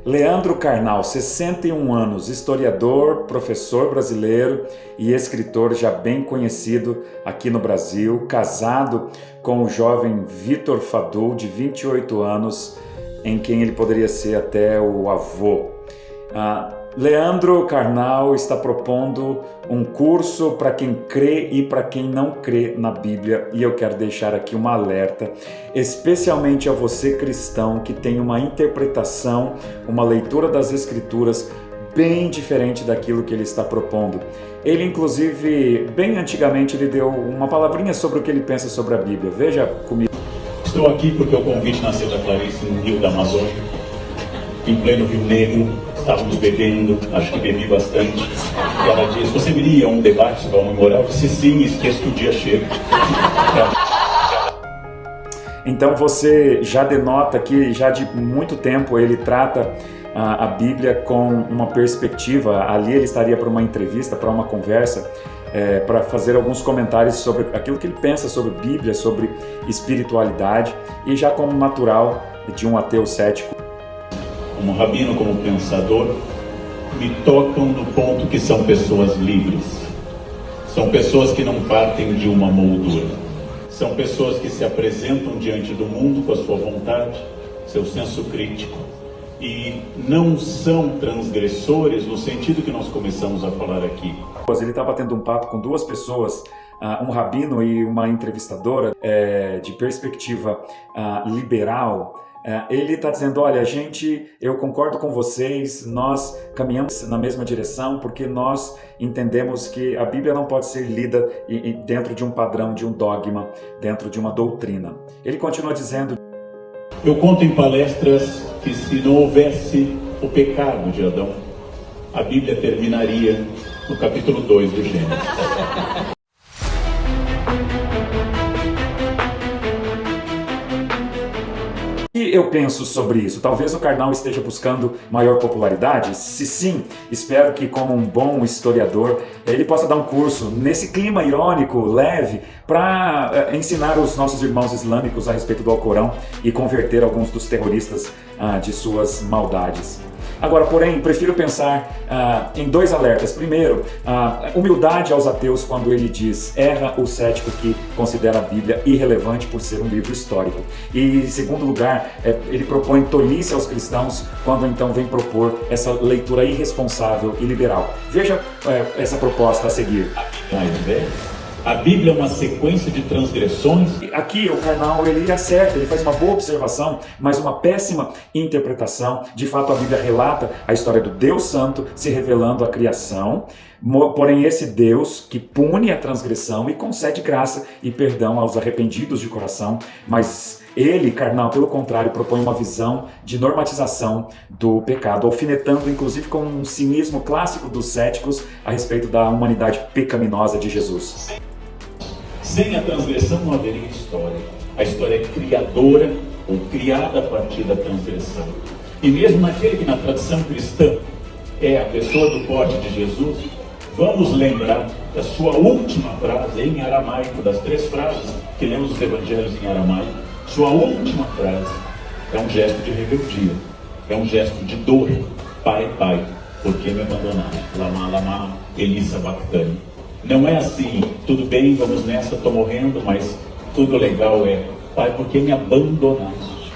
Leandro Carnal, 61 anos, historiador, professor brasileiro e escritor já bem conhecido aqui no Brasil, casado com o jovem Vitor Fadul, de 28 anos, em quem ele poderia ser até o avô. Leandro Carnal está propondo um curso para quem crê e para quem não crê na Bíblia, e eu quero deixar aqui um alerta, especialmente a você cristão que tem uma interpretação, uma leitura das Escrituras bem diferente daquilo que ele está propondo. Ele, inclusive, bem antigamente, ele deu uma palavrinha sobre o que ele pensa sobre a Bíblia. Veja comigo. Estou aqui porque o convite nasceu da Clarice no Rio da Amazônia, em pleno Rio Negro. Estávamos bebendo, acho que bebi bastante. E ela disse: você viria a um debate sobre a homem moral? Eu disse sim, esqueço que o dia chega. Então você já denota que já de muito tempo ele trata a Bíblia com uma perspectiva. Ali ele estaria para uma entrevista, para uma conversa, para fazer alguns comentários sobre aquilo que ele pensa sobre Bíblia, sobre espiritualidade, e já como natural de um ateu cético. Como rabino, como pensador, me tocam no ponto que são pessoas livres. São pessoas que não partem de uma moldura. São pessoas que se apresentam diante do mundo com a sua vontade, seu senso crítico. E não são transgressores no sentido que nós começamos a falar aqui. Ele está batendo um papo com duas pessoas, um rabino e uma entrevistadora de perspectiva liberal. Ele está dizendo: olha, eu concordo com vocês, nós caminhamos na mesma direção porque nós entendemos que a Bíblia não pode ser lida dentro de um padrão, de um dogma, dentro de uma doutrina. Ele continua dizendo: eu conto em palestras que se não houvesse o pecado de Adão, a Bíblia terminaria no capítulo 2 do Gênesis. O que eu penso sobre isso? Talvez o Carnal esteja buscando maior popularidade? Se sim, espero que, como um bom historiador, ele possa dar um curso nesse clima irônico, leve, para ensinar os nossos irmãos islâmicos a respeito do Alcorão e converter alguns dos terroristas de suas maldades. Agora, porém, prefiro pensar em dois alertas. Primeiro, humildade aos ateus quando ele diz: erra o cético que considera a Bíblia irrelevante por ser um livro histórico. E, em segundo lugar, ele propõe tolice aos cristãos quando então vem propor essa leitura irresponsável e liberal. Veja essa proposta a seguir. A Bíblia é uma sequência de transgressões. Aqui o Carnal ele acerta, ele faz uma boa observação, mas uma péssima interpretação. De fato, a Bíblia relata a história do Deus Santo se revelando à criação, porém esse Deus que pune a transgressão e concede graça e perdão aos arrependidos de coração. Mas ele, Carnal, pelo contrário, propõe uma visão de normatização do pecado, alfinetando inclusive com um cinismo clássico dos céticos a respeito da humanidade pecaminosa de Jesus. Sem a transgressão não haveria história. A história é criadora ou criada a partir da transgressão. E mesmo naquele que na tradição cristã é a pessoa do corte de Jesus, vamos lembrar da sua última frase em aramaico, das 3 frases que lemos os evangelhos em aramaico. Sua última frase é um gesto de rebeldia, é um gesto de dor. Pai, pai, por que me abandonaste? Lama, lama, Eli sabachthani. Não é assim: tudo bem, vamos nessa, estou morrendo, mas tudo legal. Pai, por que me abandonaste?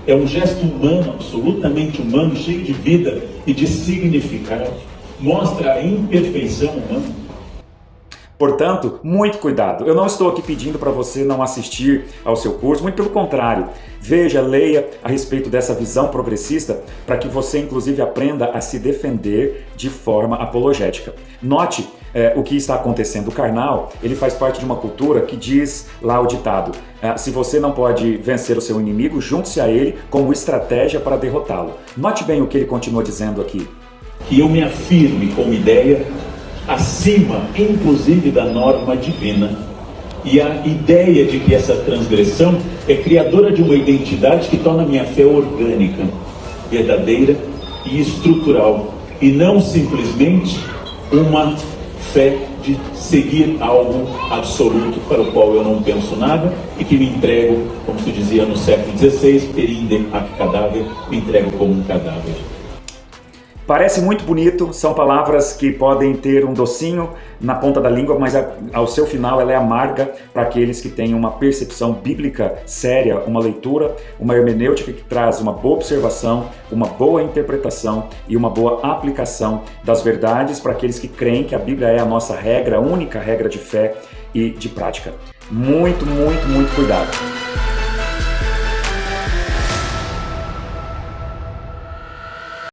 É um gesto humano, absolutamente humano, cheio de vida e de significado. Mostra a imperfeição humana. Portanto, muito cuidado. Eu não estou aqui pedindo para você não assistir ao seu curso, muito pelo contrário. Veja, leia a respeito dessa visão progressista para que você, inclusive, aprenda a se defender de forma apologética. Note o que está acontecendo. O Carnal, ele faz parte de uma cultura que diz lá o ditado: se você não pode vencer o seu inimigo, junte-se a ele como estratégia para derrotá-lo. Note bem o que ele continua dizendo aqui. Que eu me afirme como ideia acima, inclusive, da norma divina. E a ideia de que essa transgressão é criadora de uma identidade que torna a minha fé orgânica, verdadeira e estrutural, e não simplesmente uma fé de seguir algo absoluto para o qual eu não penso nada e que me entrego, como se dizia no século XVI, perinde ac cadáver, me entrego como um cadáver. Parece muito bonito, são palavras que podem ter um docinho na ponta da língua, mas ao seu final ela é amarga para aqueles que têm uma percepção bíblica séria, uma leitura, uma hermenêutica que traz uma boa observação, uma boa interpretação e uma boa aplicação das verdades para aqueles que creem que a Bíblia é a nossa regra, a única regra de fé e de prática. Muito, muito, muito cuidado.